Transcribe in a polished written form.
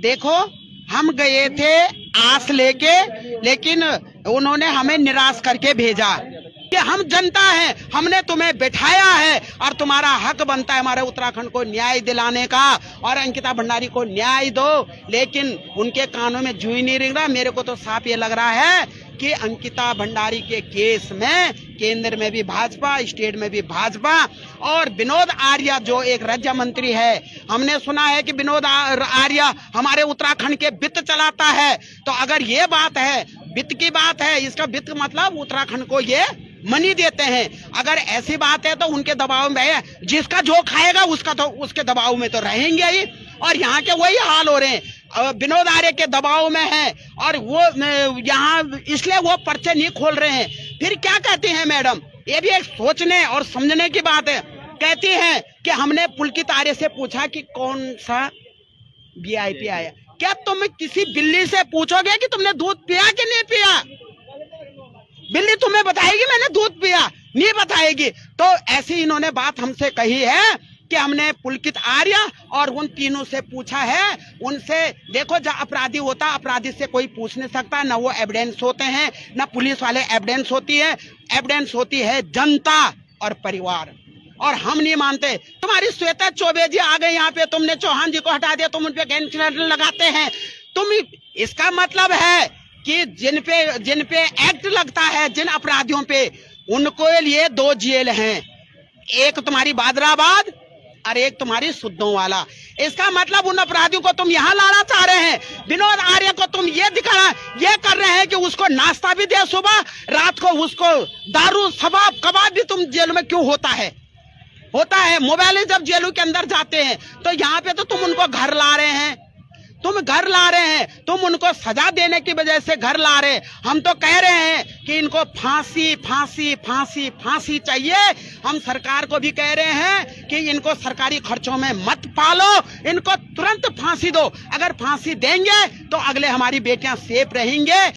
देखो, हम गए थे आस लेके, लेकिन उन्होंने हमें निराश करके भेजा कि हम जनता हैं, हमने तुम्हें बैठाया है और तुम्हारा हक बनता है हमारे उत्तराखंड को न्याय दिलाने का और अंकिता भंडारी को न्याय दो। लेकिन उनके कानों में जूं ही नहीं रिंग रहा। मेरे को तो साफ ये लग रहा है कि अंकिता भंडारी के केस में केंद्र में भी भाजपा, स्टेट में भी भाजपा, और विनोद आर्य जो एक राज्य मंत्री है, हमने सुना है कि विनोद आर्य हमारे उत्तराखंड के वित्त चलाता है। तो अगर ये बात है, वित्त की बात है, इसका वित्त मतलब उत्तराखंड को ये मनी देते हैं। अगर ऐसी बात है तो उनके दबाव में है, जिसका जो खाएगा उसका तो उसके दबाव में तो रहेंगे ही, और यहाँ के वही हाल हो रहे हैं। विनोद आर्य के दबाव में है और वो यहाँ इसलिए वो पर्चे नहीं खोल रहे हैं। फिर क्या कहती हैं मैडम, ये भी एक सोचने और समझने की बात है। कहती हैं कि हमने पुलकित आर्य से पूछा कि कौन सा वीआईपी आया। क्या तुम किसी बिल्ली से पूछोगे कि तुमने दूध पिया कि नहीं पिया? बिल्ली तुम्हें बताएगी मैंने दूध पिया? नहीं बताएगी। तो ऐसी इन्होंने बात हमसे कही है कि हमने पुलकित आर्य और उन तीनों से पूछा है। उनसे देखो, जब अपराधी होता, अपराधी से कोई पूछ नहीं सकता, ना वो एविडेंस होते हैं, ना पुलिस वाले एविडेंस होती है। एविडेंस होती है जनता और परिवार, और हम नहीं मानते। तुम्हारी श्वेता चौबे जी आ गए यहाँ पे, तुमने चौहान जी को हटा दिया, तुम उन पे गैंग लगाते हैं। तुम, इसका मतलब है कि जिन पे एक्ट लगता है, जिन अपराधियों पे, उनको लिए दो जेल हैं, एक तुम्हारी बादराबाद और एक तुम्हारी सुद्धों वाला। इसका मतलब उन अपराधियों को तुम यहाँ लाना चाह रहे हैं। विनोद आर्य को तुम ये ये कर रहे हैं कि उसको नाश्ता भी दे, सुबह रात को उसको दारू शराब कबाब भी तुम जेल में क्यों होता है मोबाइल जब जेलों के अंदर जाते हैं। तो यहाँ पे तो तुम उनको घर ला रहे हैं, तुम उनको सजा देने की वजह से घर ला रहे हैं। हम तो कह रहे हैं कि इनको फांसी फांसी फांसी फांसी चाहिए। हम सरकार को भी कह रहे हैं कि इनको सरकारी खर्चों में मत पालो, इनको तुरंत फांसी दो। अगर फांसी देंगे तो अगले हमारी बेटियां सेफ रहेंगे।